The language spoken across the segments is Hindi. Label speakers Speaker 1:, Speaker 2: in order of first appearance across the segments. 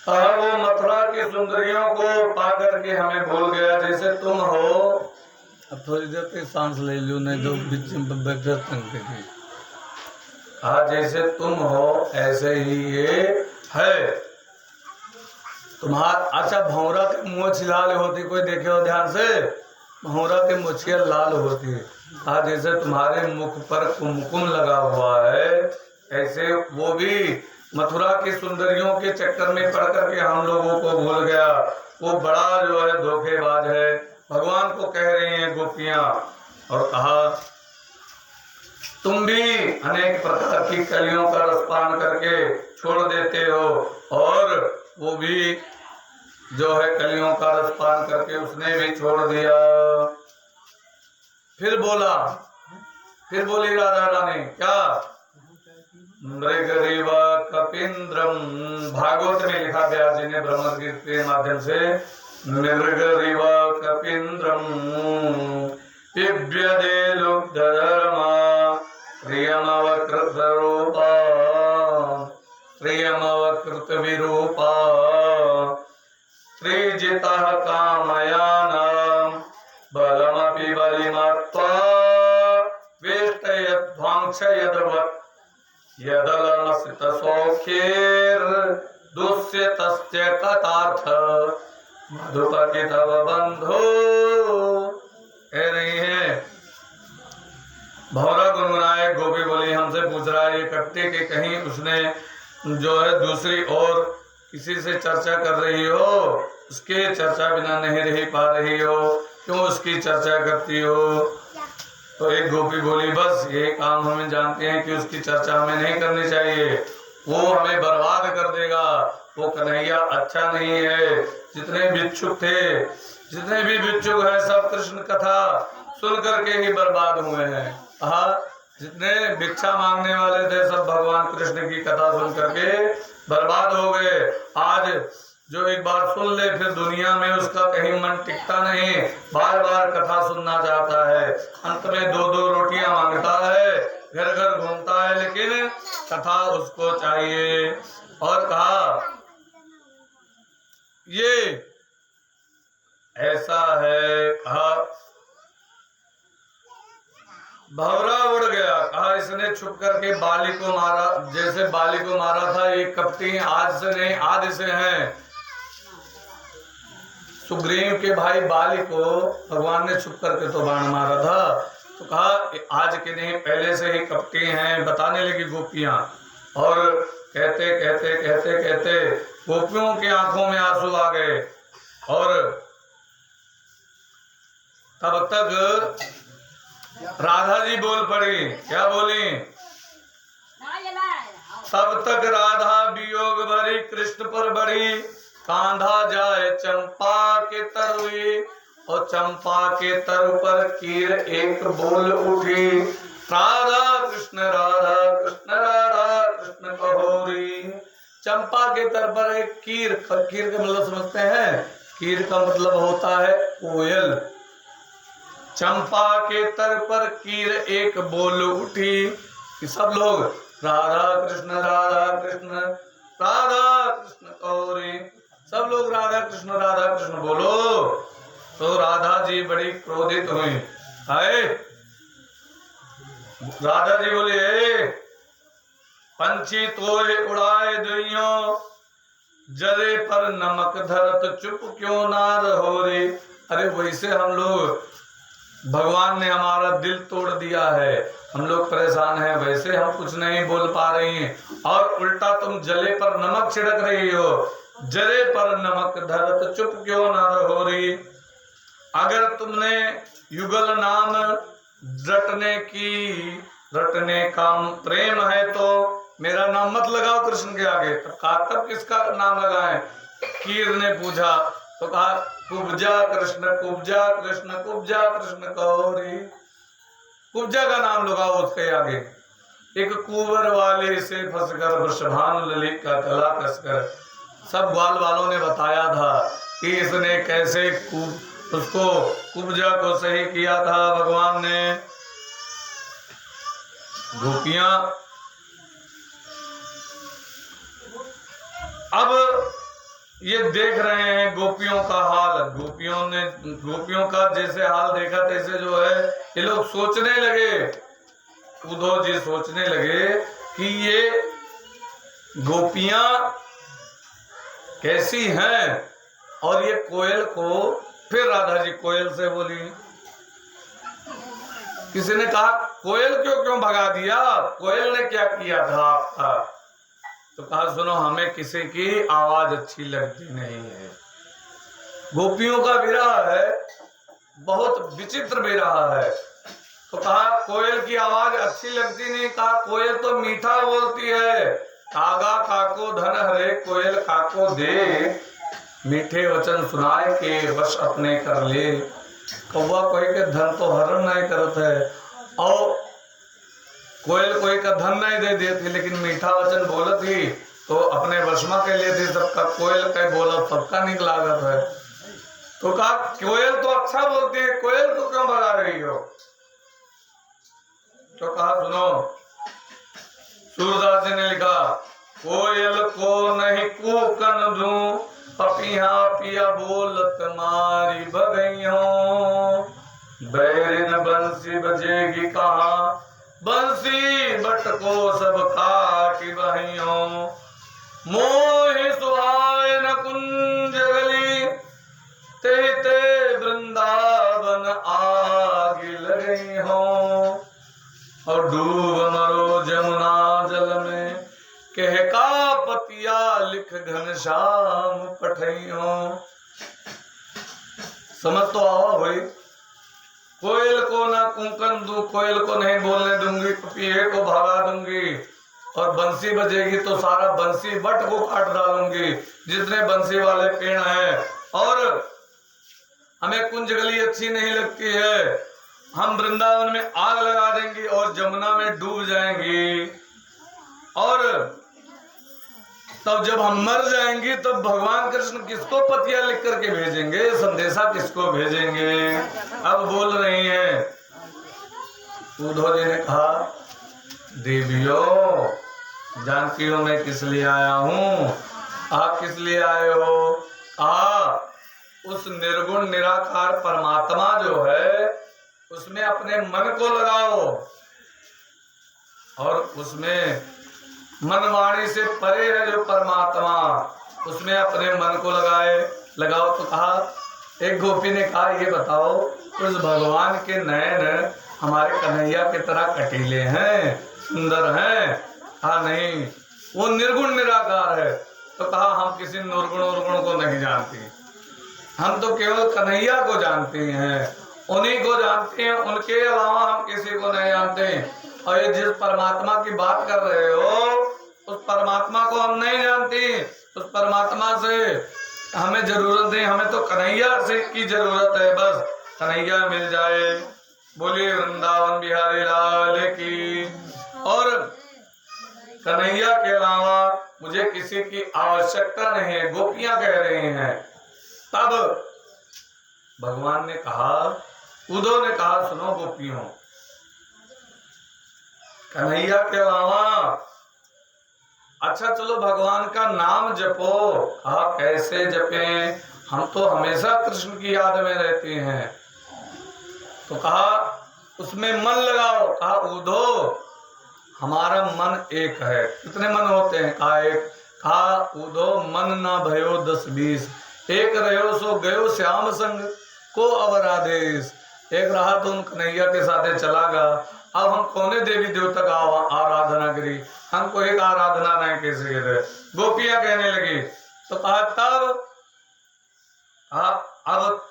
Speaker 1: वो मथुरा की सुंदरियों को पा करके हमें भूल गया जैसे तुम हो। अब थोड़ी देर तक सांस ले लो, नहीं तो बीच में बैठे तंग जैसे तुम हो ऐसे ही ये है तुम्हारा। अच्छा, भौरा के मुँह लाल होती, कोई देखे हो ध्यान से, भौरा के मुछिया लाल होती है। कहा जैसे तुम्हारे मुख पर कुमकुम लगा हुआ है ऐसे वो भी मथुरा की सुंदरियों के चक्कर में पड़ करके हम लोगों को भूल गया। वो बड़ा जो है धोखेबाज है, भगवान को कह रही हैं गोपियां। और कहा तुम भी अनेक प्रकार की कलियों का रसपान करके छोड़ देते हो, और वो भी जो है कलियों का रसपान करके उसने भी छोड़ दिया। फिर बोली राधा रानी क्या, मृगरीव कपिंद्रम, भागवत में लिखा व्यास जी ने ब्रह्म गीत के माध्यम से, मृगरीव कपिंद्रम पिब्यदे लुब्धधर्मा प्रियमवकृत रूपा प्रियमवकृत विरूपा त्रिजितः कामयानां बलमपि बलिमत्वा वेष्टयद्वांक्षयद्वत् यदलमसित सौख्येर दुष्यतस्य तथार्थ मधुपति तव बंधो। कह रही है भौरा गुनगुनाए, गोपी बोली हमसे पूछ रहा है ये कट्टे के कहीं उसने जो है दूसरी और किसी से चर्चा कर रही हो, उसके चर्चा बिना नहीं रह पा रही हो, क्यों उसकी चर्चा करती हो। तो एक गोपी बोली बस ये काम हमें जानते हैं कि उसकी चर्चा हमें नहीं करनी चाहिए, वो हमें बर्बाद कर देगा, वो कन्हैया अच्छा नहीं है। जितने भिक्षुक थे, जितने भी भिक्षुक हैं सब कृष्ण कथा सुन करके ही बर्बाद हुए हैं। जितने भिक्षा मांगने वाले थे सब भगवान कृष्ण की कथा सुन करके बर्बाद हो गए। आज जो एक बार सुन ले फिर दुनिया में उसका कहीं मन टिकता नहीं, बार बार कथा सुनना चाहता है, अंत में दो दो रोटियां मांगता है, घर घर घूमता है, लेकिन कथा उसको चाहिए। और कहा ये ऐसा है, कहा भौरा उड़ गया, कहा इसने छुप करके बाली को मारा, जैसे बाली को मारा था। ये कपटी आज से नहीं आदि से हैं। सुग्रीव के भाई बाली को भगवान ने छुप करके तो बाण मारा था, तो कहा आज के नहीं पहले से ही कपटी हैं, बताने लगी गोपियां। और कहते कहते कहते कहते गोपियों की आंखों में आंसू आ गए। और तब तक राधा जी बोल पड़ी, क्या बोली, तब तक राधा वियोग भरी कृष्ण पर बड़ी, कांधा जाए चंपा के तरुई, और चंपा के तरु पर कीर एक बोल उठी, राधा कृष्ण कहोरी। चंपा के तर पर एक कीर, कीर का मतलब समझते हैं, कीर का मतलब होता है कोयल। चंपा के तर पर कीर एक बोल उठी कि सब लोग राधा कृष्ण कहोरी, सब लोग राधा कृष्ण बोलो। तो राधा जी बड़ी क्रोधित हुई। हाय राधा जी बोले पंछी तोय उड़ाए दुइयों, जले पर नमक धरत चुप क्यों ना रहो रे। अरे वैसे हम लोग भगवान ने हमारा दिल तोड़ दिया है, हम लोग परेशान हैं, वैसे हम कुछ नहीं बोल पा रही हैं, और उल्टा तुम जले पर नमक छिड़क रही हो। जले पर नमक धरत चुप क्यों ना रहो री। अगर तुमने युगल नाम रटने का प्रेम है तो मेरा नाम मत लगाओ कृष्ण के आगे। तब किसका नाम लगाएं? कीर ने पूछा तो कहा कुब्जा कृष्ण कहोरी। कुब्जा का नाम लगाओ उसके आगे। एक कुंवर वाले से फंसकर वृषभानु ललित का गला कसकर, सब ग्वाल वालों ने बताया था कि इसने कैसे उसको कुब्जा को सही किया था भगवान ने। गोपियां अब ये देख रहे हैं गोपियों का हाल। गोपियों का जैसे हाल देखा तैसे जो है ये लोग सोचने लगे, उद्धव जी सोचने लगे कि ये गोपियां कैसी हैं। और ये कोयल को, फिर राधा जी कोयल से बोली। किसी ने कहा कोयल क्यों भगा दिया, कोयल ने क्या किया था आपका? तो कहा सुनो, हमें किसी की आवाज अच्छी लगती नहीं है। गोपियों का विरह है, बहुत विचित्र विरह है। तो कहा कोयल की आवाज अच्छी लगती नहीं। कहा कोयल तो मीठा बोलती है, कागा काको धन हरे कोयल काको दे, मीठे वचन सुनाए के वश अपने कर ले। कौवा कोई के धन तो हरण नहीं करत है, और कोयल कोई का धन नहीं दे देती, लेकिन मीठा वचन बोलत ही तो अपने वश में के लिए थी सबका। कोयल का बोला सबका निक लागत है। तो कहा कोयल तो अच्छा बोलती है, कोयल को क्यों भगा रही हो? तो कहा सुनो, सूरदास जी ने लिखा, कोयल को नहीं कूकन दूं, पपिया पिया बोलत मारी भगइयो, बैरिन बंसी बजेगी कहाँ, बंसी बटको सब काटी बहियो, मोहि सुहाए न कुंज गली, ते वृंदावन आगे लगई हो, और डूब मरो जमुना जल में, कह का पतिया लिख घनश्याम पठइयो। समझ तो आओ भाई, कोयल को ना कुंकन दूं, कोयल को नहीं बोलने दूंगी, पपीहे को भगा दूंगी, और बंसी बजेगी तो सारा बंसी बट को काट डालूंगी, जितने बंसी वाले पेड़ हैं। और हमें कुंजगली अच्छी नहीं लगती है, हम वृंदावन में आग लगा देंगे और जमुना में डूब जाएंगी, और तब जब हम मर जाएंगे तब भगवान कृष्ण किसको पतिया लिख करके भेजेंगे, संदेशा किसको भेजेंगे? अब बोल रही हैं। उद्धव जी ने कहा, देवियों जानती हो मैं किस लिए आया हूँ? आप किस लिए आए हो? उस निर्गुण निराकार परमात्मा जो है उसमें अपने मन को लगाओ, और उसमें मन वाणी से परे है जो परमात्मा, उसमें अपने मन को लगाओ। तो कहा, एक गोपी ने कहा, ये बताओ उस भगवान के नयन हमारे कन्हैया की तरह कटीले हैं, सुंदर हैं? कहा नहीं, वो निर्गुण निराकार है। तो कहा हम किसी निर्गुण को नहीं जानते, हम तो केवल कन्हैया को जानते हैं, उन्हीं को जानते हैं, उनके अलावा हम किसी को नहीं जानते। और ये जिस परमात्मा की बात कर रहे हो उस परमात्मा को हम नहीं जानते, उस परमात्मा से हमें जरूरत नहीं, हमें तो कन्हैया से की जरूरत है, बस कन्हैया मिल जाए। बोलिए वृंदावन बिहारी लाल की। और कन्हैया के अलावा मुझे किसी की आवश्यकता नहीं है, गोपियां कह रही हैं। तब भगवान ने कहा, उद्धव ने कहा, सुनो गोपियों, कन्हैया के अलावा अच्छा चलो भगवान का नाम जपो। कहा कैसे जपें, हम तो हमेशा कृष्ण की याद में रहते हैं। तो कहा उसमें मन लगाओ। कहा उद्धव हमारा मन एक है। कितने मन होते हैं? कहा एक। कहा उद्धव मन ना भयो 10-20, एक रहो सो गयो श्याम संग को अवर आदेश। एक रहा तो उन कन्हैया के साथ चला गया। अब हम कौने देवी देवता का आराधना करी, हमको एक आराधना नहीं कैसे करे? गोपियां कहने लगी। तो कहा तब अब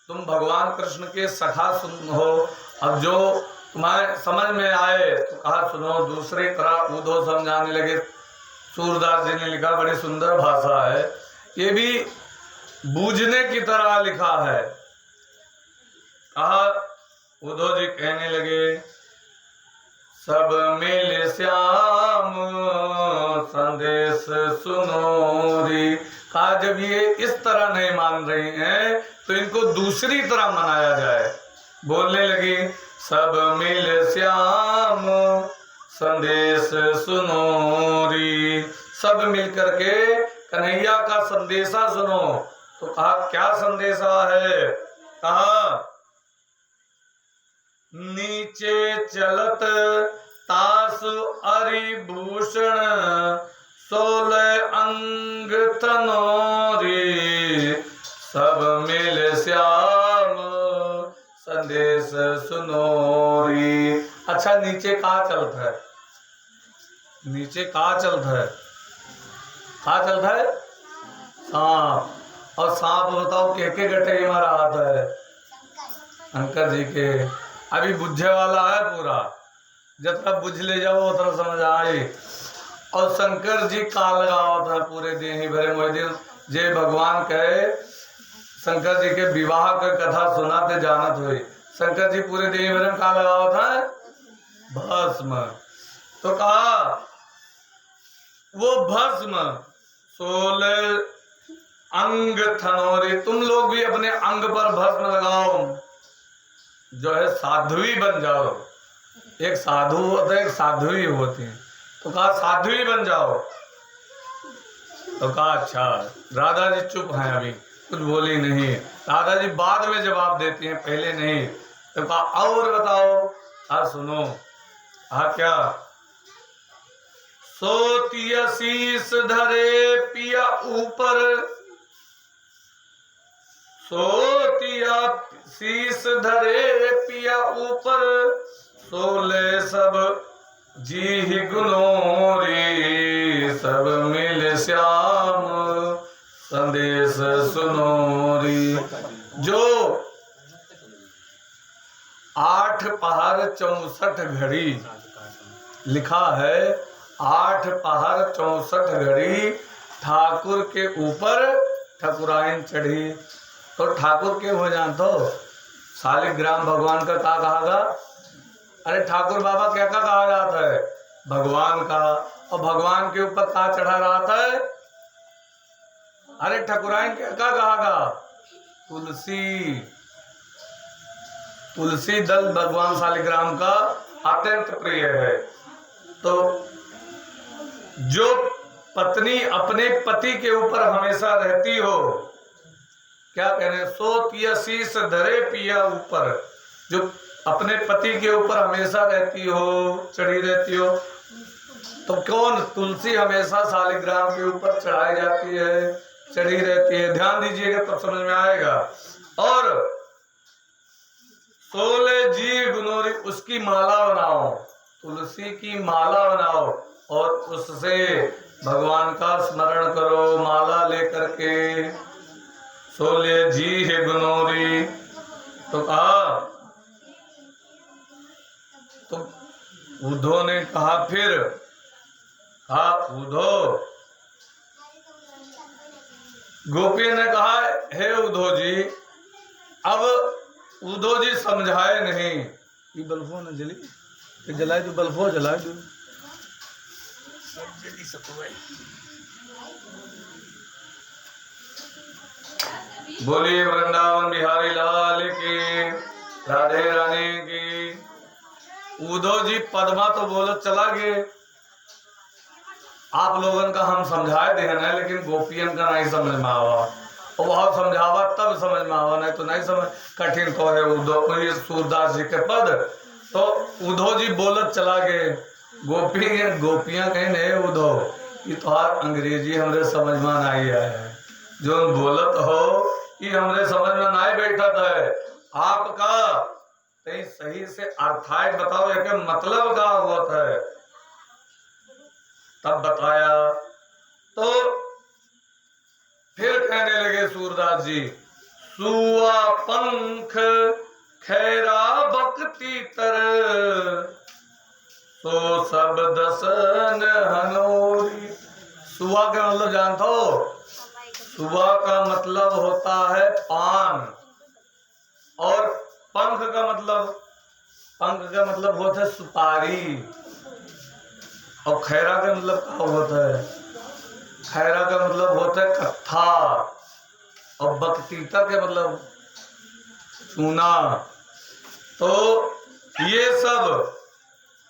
Speaker 1: तुम भगवान कृष्ण के सखा हो, अब जो तुम्हारे समझ में आए। तो कहा सुनो, दूसरी तरह उद्धव समझाने लगे। सूरदास जी ने लिखा, बड़ी सुंदर भाषा है, ये भी बूझने की तरह लिखा है। कहा उद्धव जी कहने लगे, सब मिल श्याम संदेश सुनोरी। कहा जब ये इस तरह नहीं मान रही हैं तो इनको दूसरी तरह मनाया जाए। बोलने लगी, सब मिल श्याम संदेश सुनोरी। सब मिल करके कन्हैया का संदेशा सुनो। तो कहा क्या संदेशा है? कहा नीचे चलत तासु अरिभूषण 16 अंग तनोरी सब मिल श्याम संदेश सुनोरी। अच्छा नीचे कहाँ चलता है? नीचे कहाँ चलता है? कहाँ चलता है? सांप। और सांप बताओ के गटे मारा आता है? शंकर जी के। अभी बुझे वाला है पूरा, जब तक बुझ ले जाओ उतना समझ आए। और शंकर जी का लगावत है पूरे दिन ही भरे मोह दिन जे भगवान कहे। शंकर जी के विवाह का कथा सुनाते जानत हुई। शंकर जी पूरे दिन भरे का लगावत है? भस्म। तो कहा वो भस्म 16 अंग थनोरी, तुम लोग भी अपने अंग पर भस्म लगाओ, जो है साध्वी बन जाओ। एक साधु होता है, एक साध्वी होती है। तो कहा साध्वी बन जाओ। तो कहा अच्छा। राधा जी चुप हैं, अभी कुछ बोली नहीं। राधा जी बाद में जवाब देती हैं, पहले नहीं। तो कहा और बताओ। हाँ सुनो। हाँ क्या? सोतिया शीस धरे पिया ऊपर, सोतिया शीस धरे पिया ऊपर 16 सब जी गुनोरी सब मिल श्याम संदेश सुनोरी। जो 8 पहर 64 घड़ी लिखा है, 8 पहर 64 घड़ी ठाकुर के ऊपर ठकुराइन चढ़ी। तो ठाकुर के हो जानते हो? शालिग्राम भगवान का क्या कहागा? अरे ठाकुर बाबा क्या का कहा जाता है? भगवान का। और भगवान के ऊपर क्या चढ़ा रहता है? अरे ठकुराइन क्या का कहागा? तुलसी। तुलसी दल भगवान शालिग्राम का अत्यंत प्रिय है। तो जो पत्नी अपने पति के ऊपर हमेशा रहती हो, क्या कह रहे हैं? सोतिया शीस धरे पिया ऊपर, जो अपने पति के ऊपर हमेशा रहती हो, चढ़ी रहती हो। तो कौन? तुलसी हमेशा शालिग्राम के ऊपर चढ़ाई जाती है, चढ़ी रहती है। ध्यान दीजिएगा तब समझ में आएगा। और 16 जी गुनोरी, उसकी माला बनाओ, तुलसी की माला बनाओ और उससे भगवान का स्मरण करो माला लेकर के। 16 जी है गुनोरी। तो कहा, तो उद्धव ने कहा, फिर कहा उद्धव, गोपी ने कहा हे उद्धव जी, अब उद्धव जी समझाए नहीं। ये बल्फो न जली, जलाए जो बल्फो जलाए जो सब जली सतुआई। बोलिए वृंदावन बिहारी लाल की, राधे रानी की। उद्धव जी पद्मा तो बोलत चला गए। आप लोगन का हम समझाए देना, लेकिन गोपियन का नहीं समझ में आवा। और वह समझावा तब समझ में आवा, नहीं तो नहीं समझ। कठिन तो है उद्धव सूरदास जी के पद। तो उद्धव जी बोलत चला गए। गोपियां कहें नहीं उद्धव, ये तुम्हार अंग्रेजी हमरे समझ में नहीं है, जो बोलत हो ये हमरे समझ में नहीं बैठत है। आपका कहीं सही से अर्थात बताओ, एक मतलब क्या होता है, तब बताया। तो फिर कहने लगे सूरदास जी, सुआ पंख खैरा बकती तर तो सब दसन हनोरी। सुआ का मतलब जानते हो? सुआ का मतलब होता है पान, और पंख का मतलब होता है सुपारी। और खैरा का मतलब क्या होता है? खैरा का मतलब होता है कत्था, और बकतीता के मतलब चूना। तो ये सब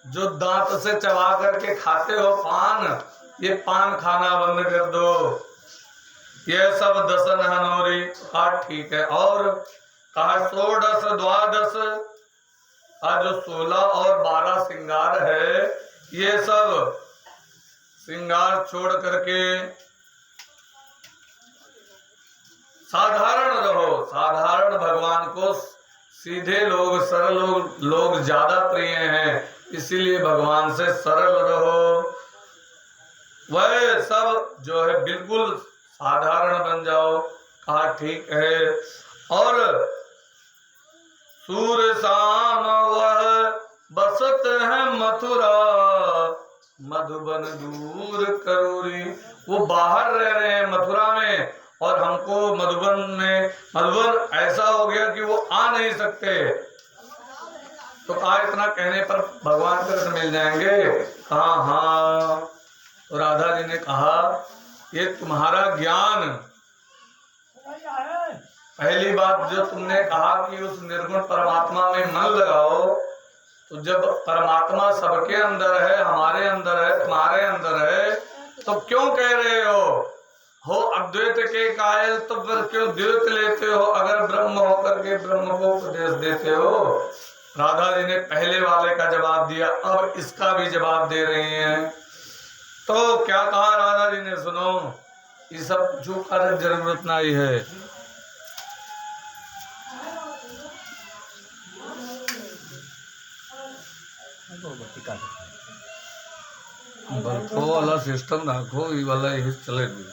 Speaker 1: जो दांत से चबा करके खाते हो पान, ये पान खाना बंद कर दो। ये सब दसन हनोरी। कहा ठीक है। और कहा 16 द्वादश, आज जो 16 और 12 श्रृंगार है, ये सब श्रृंगार छोड़ करके साधारण रहो। साधारण भगवान को सीधे लोग, सरल लोग ज्यादा प्रिय हैं, इसीलिए भगवान से सरल रहो। वह सब जो है बिल्कुल साधारण बन जाओ। कहा ठीक है। और सूर्य शाम वह बसत है मथुरा, मधुबन दूर करूरी। वो बाहर रह रहे हैं मथुरा में, और हमको मधुबन में, मधुबन ऐसा हो गया कि वो आ नहीं सकते। तो कहा इतना कहने पर भगवान कृष्ण मिल जाएंगे? कहा हाँ। तो राधा जी ने कहा ये तुम्हारा ज्ञान, पहली बात जो तुमने कहा कि उस निर्गुण परमात्मा में मन लगाओ, तो जब परमात्मा सबके अंदर है, हमारे अंदर है, तुम्हारे अंदर है, तो क्यों कह रहे हो अद्वैत के कायल, तो फिर क्यों द्वैत लेते हो? अगर ब्रह्म होकर के ब्रह्म को उपदेश देते हो। राधा जी ने पहले वाले का जवाब दिया, अब इसका भी जवाब दे रही हैं। तो क्या कहा राधा जी ने, सुनो, ये सब जो कर जरूरत नहीं है। बल्बो वाला सिस्टम रखो, ये वाला यही चलेगी।